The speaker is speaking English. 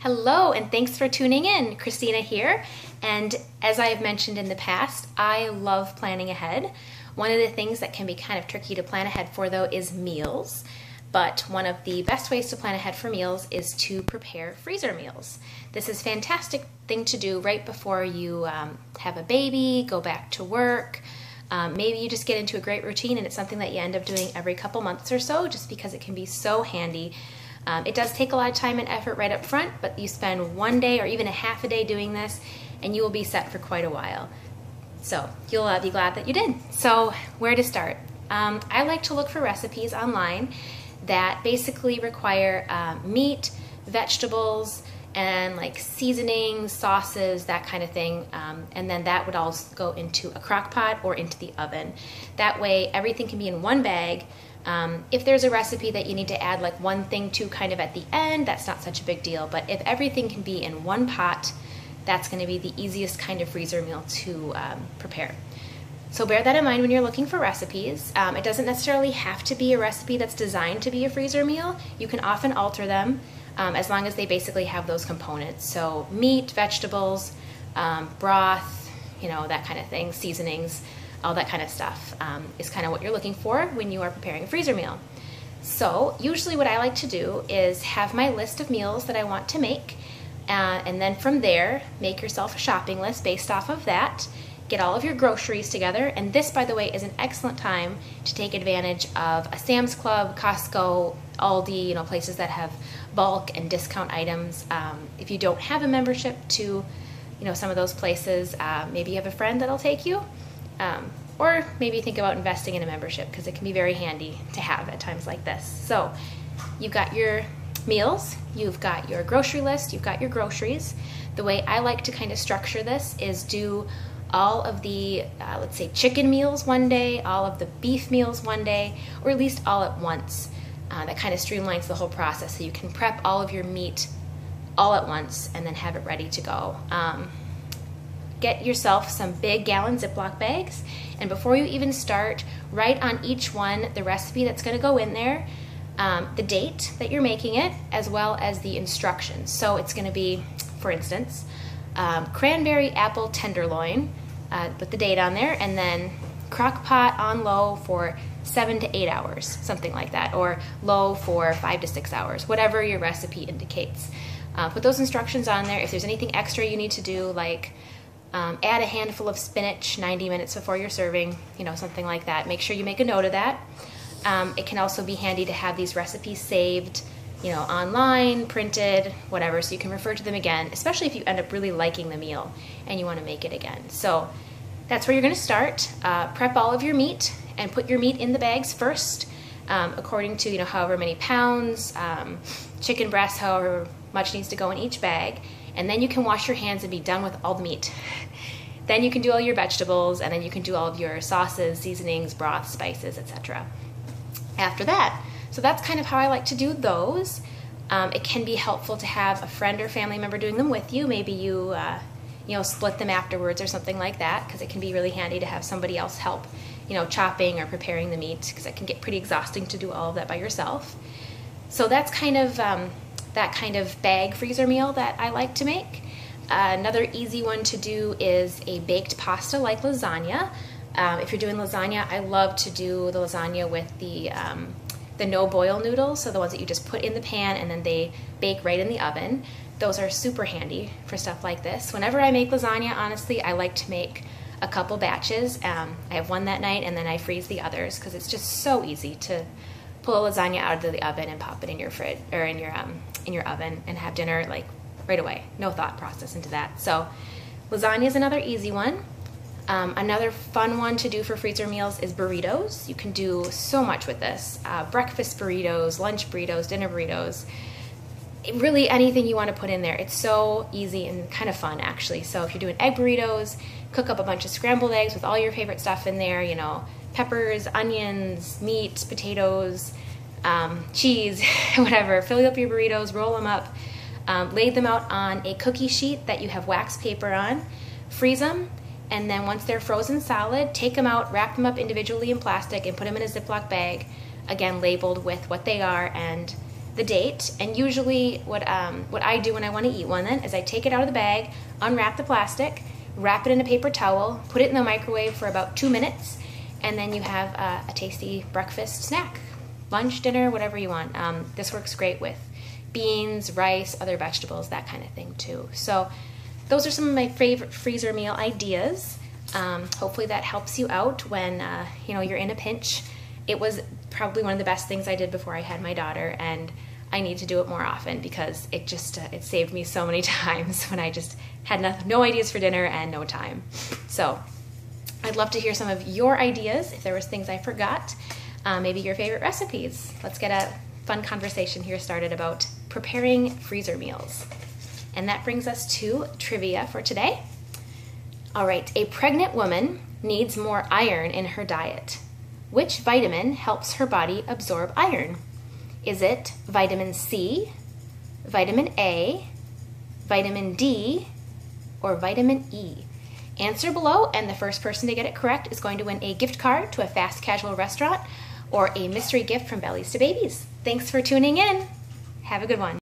Hello, and thanks for tuning in. Christina here, and as I have mentioned in the past, I love planning ahead. One of the things that can be kind of tricky to plan ahead for, though, is meals. But one of the best ways to plan ahead for meals is to prepare freezer meals. This is a fantastic thing to do right before you have a baby, go back to work. Maybe you just get into a great routine and it's something that you end up doing every couple months or so, just because it can be so handy. It does take a lot of time and effort right up front, but you spend one day or even a half a day doing this and you will be set for quite a while. So you'll be glad that you did. So where to start? I like to look for recipes online that basically require meat, vegetables, and like seasonings, sauces, that kind of thing. And then that would all go into a crock pot or into the oven. That way everything can be in one bag. If there's a recipe that you need to add like one thing to kind of at the end, that's not such a big deal. But if everything can be in one pot, that's going to be the easiest kind of freezer meal to prepare. So bear that in mind when you're looking for recipes. It doesn't necessarily have to be a recipe that's designed to be a freezer meal. You can often alter them as long as they basically have those components. So meat, vegetables, broth, that kind of thing, seasonings, all that kind of stuff is kind of what you're looking for when you are preparing a freezer meal. So usually what I like to do is have my list of meals that I want to make, and then from there, make yourself a shopping list based off of that. Get all of your groceries together, and this, by the way, is an excellent time to take advantage of a Sam's Club, Costco, Aldi, places that have bulk and discount items. If you don't have a membership to, some of those places, maybe you have a friend that'll take you, or maybe think about investing in a membership because it can be very handy to have at times like this. So you've got your meals, you've got your grocery list, you've got your groceries. The way I like to kind of structure this is do all of the, let's say, chicken meals one day, all of the beef meals one day, or at least all at once. That kind of streamlines the whole process so you can prep all of your meat all at once and then have it ready to go. Get yourself some big gallon Ziploc bags, and before you even start, write on each one the recipe that's going to go in there, the date that you're making it, as well as the instructions. So it's going to be, for instance, cranberry apple tenderloin, put the date on there, and then crock pot on low for 7 to 8 hours, something like that, or low for 5 to 6 hours, whatever your recipe indicates. Put those instructions on there. If there's anything extra you need to do, like add a handful of spinach 90 minutes before you're serving, something like that, make sure you make a note of that. It can also be handy to have these recipes saved, online, printed, whatever, so you can refer to them again, especially if you end up really liking the meal and you want to make it again. So that's where you're going to start. Prep all of your meat and put your meat in the bags first, according to however many pounds, chicken breast, however much needs to go in each bag, and then you can wash your hands and be done with all the meat. Then you can do all your vegetables, and then you can do all of your sauces, seasonings, broths, spices, etc. after that. So that's kind of how I like to do those. It can be helpful to have a friend or family member doing them with you. Maybe you split them afterwards or something like that, because it can be really handy to have somebody else help, chopping or preparing the meat, because it can get pretty exhausting to do all of that by yourself. So that's kind of that kind of bag freezer meal that I like to make. Another easy one to do is a baked pasta like lasagna. If you're doing lasagna, I love to do the lasagna with the no-boil noodles, so the ones that you just put in the pan and then they bake right in the oven. Those are super handy for stuff like this. Whenever I make lasagna, honestly, I like to make a couple batches. I have one that night and then I freeze the others because it's just so easy to pull a lasagna out of the oven and pop it in your fridge or in your oven and have dinner like right away. No thought process into that. So lasagna is another easy one. Another fun one to do for freezer meals is burritos. You can do so much with this. Breakfast burritos, lunch burritos, dinner burritos. Really anything you want to put in there. It's so easy and kind of fun, actually. So if you're doing egg burritos, cook up a bunch of scrambled eggs with all your favorite stuff in there, peppers, onions, meat, potatoes, cheese, whatever. Fill up your burritos, roll them up, lay them out on a cookie sheet that you have wax paper on, freeze them, and then once they're frozen solid, take them out, wrap them up individually in plastic, and put them in a Ziploc bag, again labeled with what they are and the date, and usually what I do when I want to eat one then is I take it out of the bag, unwrap the plastic, wrap it in a paper towel, put it in the microwave for about 2 minutes, and then you have a tasty breakfast snack, lunch, dinner, whatever you want. This works great with beans, rice, other vegetables, that kind of thing too. So those are some of my favorite freezer meal ideas. Hopefully that helps you out when you're in a pinch. It was probably one of the best things I did before I had my daughter, and I need to do it more often because it just it saved me so many times when I just had no ideas for dinner and no time. So I'd love to hear some of your ideas if there was things I forgot, maybe your favorite recipes. Let's get a fun conversation here started about preparing freezer meals. And that brings us to trivia for today. All right, a pregnant woman needs more iron in her diet. Which vitamin helps her body absorb iron? Is it vitamin C, vitamin A, vitamin D, or vitamin E? Answer below, and the first person to get it correct is going to win a gift card to a fast casual restaurant or a mystery gift from Bellies to Babies. Thanks for tuning in. Have a good one.